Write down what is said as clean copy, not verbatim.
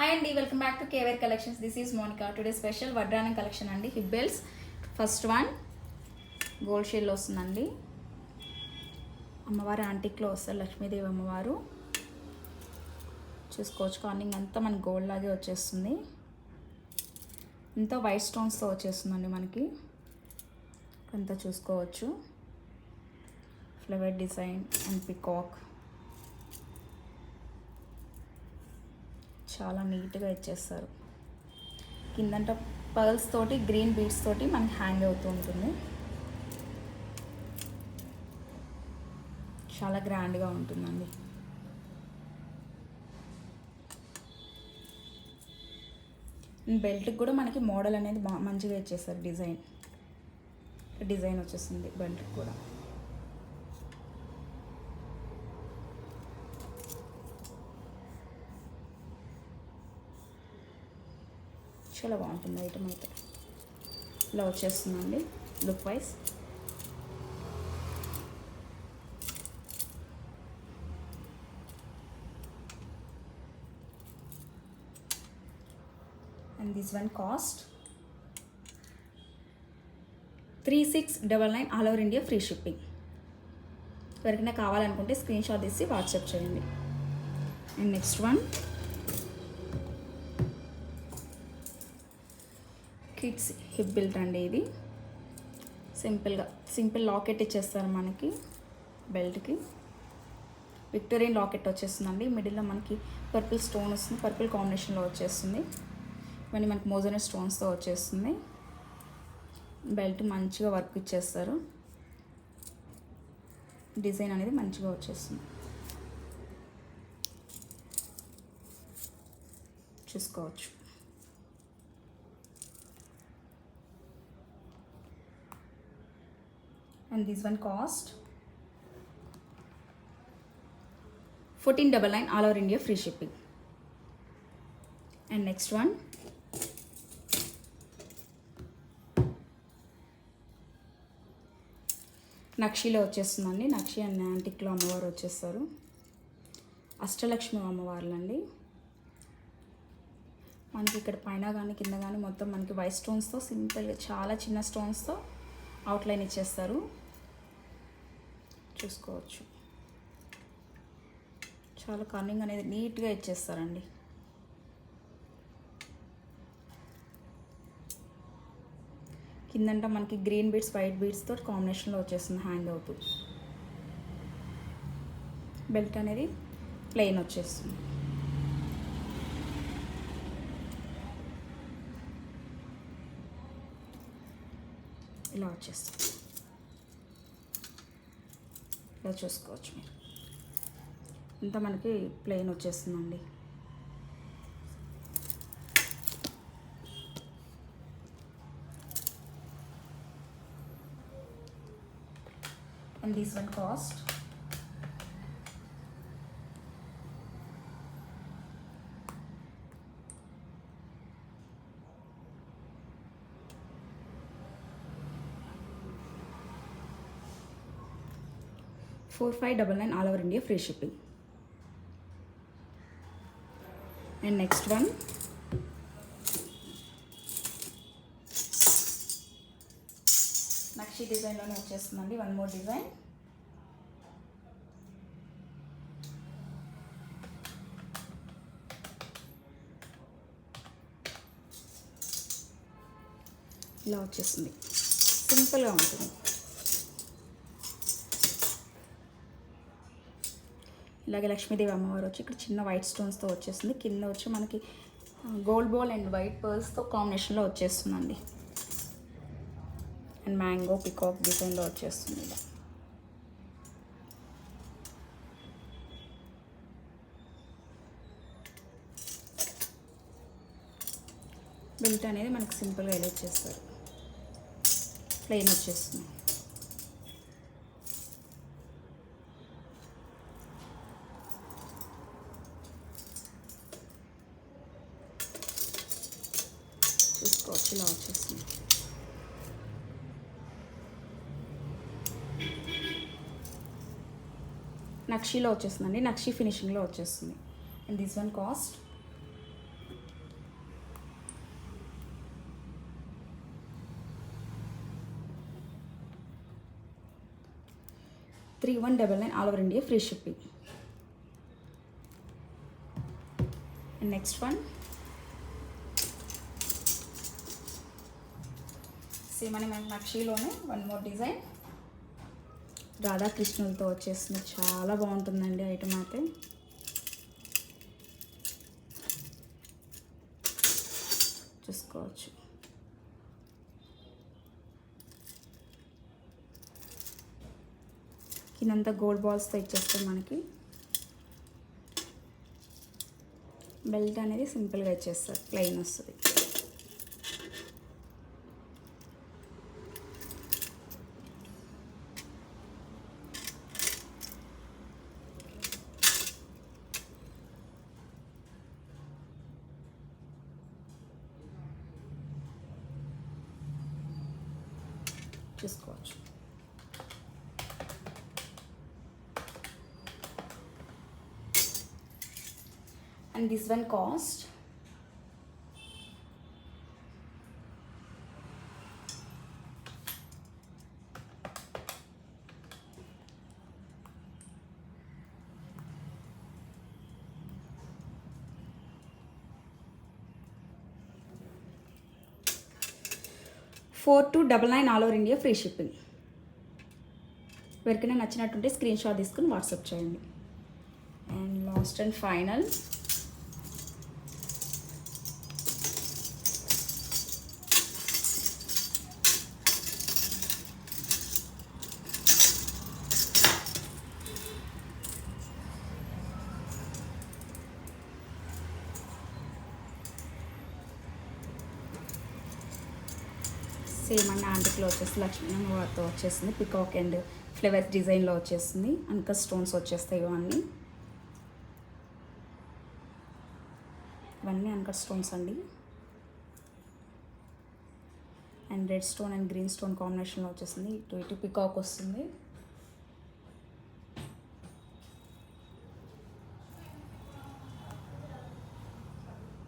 Hi అండి, welcome back to కేవేర్ collections. This is Monica. Today special వడ్రానం collection అండి. Hip belts first one gold షేడ్లో వస్తుందండి. అమ్మవారు యాంటిక్లో వస్తారు, లక్ష్మీదేవి అమ్మవారు. చూసుకోవచ్చు, కార్నింగ్ అంతా మనకి గోల్డ్ లాగే వచ్చేస్తుంది. ఇంత వైట్ స్టోన్స్తో వచ్చేస్తుందండి మనకి. అంతా చూసుకోవచ్చు, ఫ్లవర్ డిజైన్ అండ్ పికాక్ చాలా నీట్గా ఇచ్చేస్తారు. కిందంట పర్ల్స్ తోటి గ్రీన్ బీడ్స్ తోటి మనకి హ్యాంగ్ అవుతూ ఉంటుంది. చాలా గ్రాండ్గా ఉంటుందండి. బెల్ట్కి కూడా మనకి మోడల్ అనేది మంచిగా ఇచ్చేస్తారు. డిజైన్ వచ్చేస్తుంది బెల్ట్కి కూడా. చాలా బాగుంటుంది ఐటమ్ అయితే. ఇలా వచ్చేస్తుందండి look wise. And this one cost 3699 all over India free shipping. ఎవరికైనా కావాలనుకుంటే స్క్రీన్ షాట్ తీసి వాట్సాప్ చేయండి. And next one kids hip belt అండి. ఇది సింపుల్ లాకెట్ ఇచ్చేస్తారు మనకి బెల్ట్కి. విక్టోరియన్ లాకెట్ వచ్చేస్తుందండి. మిడిల్లో మనకి పర్పుల్ స్టోన్ వస్తుంది, పర్పుల్ కాంబినేషన్లో వచ్చేస్తుంది. ఇవన్నీ మనకి మోజోనెట్ స్టోన్స్తో వచ్చేస్తుంది. బెల్ట్ మంచిగా వర్క్ ఇచ్చేస్తారు. డిజైన్ అనేది మంచిగా వచ్చేస్తుంది, చూసుకోవచ్చు. And this one cost 1499 all over India free shipping. And next one నక్షిలో వచ్చేస్తుందండి. నక్షి అండ్ యాంటిక్లో అమ్మవారు వచ్చేస్తారు. అష్టలక్ష్మి అమ్మవార్లు అండి. మనకి ఇక్కడ పైన కానీ కింద కానీ మొత్తం మనకి వైట్ స్టోన్స్తో సింపుల్గా చాలా చిన్న స్టోన్స్తో అవుట్లైన్ ఇచ్చేస్తారు, చూసుకోవచ్చు. చాలా కార్నింగ్ అనేది నీట్గా ఇచ్చేస్తారండి. కిందంట మనకి గ్రీన్ బీడ్స్ వైట్ బీడ్స్తో కాంబినేషన్లో వచ్చేస్తుంది హ్యాంగ్ అవుతూ. బెల్ట్ అనేది ప్లెయిన్ వచ్చేస్తుంది. ఇలా వచ్చేస్తుంది. ఇలా చూసుకోవచ్చు మీరు. ఇంత మనకి ప్లెయిన్ వచ్చేస్తుందండి. And this one cost 4599 all over India free shipping. And next one నక్షి డిజైన్లోనే వచ్చేస్తుందండి. One more design. ఇలా వచ్చేస్తుంది, సింపుల్గా ఉంటుంది. ఇలాగే లక్ష్మీదేవి అమ్మవారు వచ్చి ఇక్కడ చిన్న వైట్ స్టోన్స్తో వచ్చేస్తుంది. కింద వచ్చి మనకి గోల్డ్ బాల్ అండ్ వైట్ పర్ల్స్తో కాంబినేషన్లో వచ్చేస్తుందండి. అండ్ మ్యాంగో పికాక్ డిజైన్లో వచ్చేస్తుంది. ఇలా బెల్ట్ అనేది మనకి సింపుల్గా ఎలా ఇచ్చేస్తారు, ప్లెయిన్ వచ్చేస్తుంది. చూసుకోవచ్చు, ఇలా వచ్చేస్తుంది. నక్షిలో వచ్చేస్తుందండి. నక్షి ఫినిషింగ్లో వచ్చేస్తుంది. And this one cost 3199 all over India free shipping. And next one same అని మనకి నక్షీలోనే వన్ మోర్ డిజైన్ రాధాకృష్ణులతో వచ్చేస్తుంది. చాలా బాగుంటుందండి ఐటమ్ అయితే. చూసుకోవచ్చు. కిందంతా గోల్డ్ బాల్స్తో ఇచ్చేస్తాం. మనకి బెల్ట్ అనేది సింపుల్గా ఇచ్చేస్తారు, ప్లెయిన్ వస్తుంది. చూసుకోవచ్చు. And this one cost $4299 all over India free shipping. ఎవరికైనా నచ్చినట్టుంటే స్క్రీన్ షాట్ తీసుకుని వాట్సాప్ చేయండి. And last and final same అన్న యాంటిక్లో వచ్చేసి లక్ష్మీ అమ్మవారితో వచ్చేసింది. పికాక్ అండ్ ఫ్లవర్స్ డిజైన్లో వచ్చేసింది. అంక స్టోన్స్ వచ్చేస్తాయి. ఇవన్నీ అన్కట్ స్టోన్స్ అండి. And red stone and green stone కాంబినేషన్లో వచ్చేసింది. ఇటు పికాక్ వస్తుంది.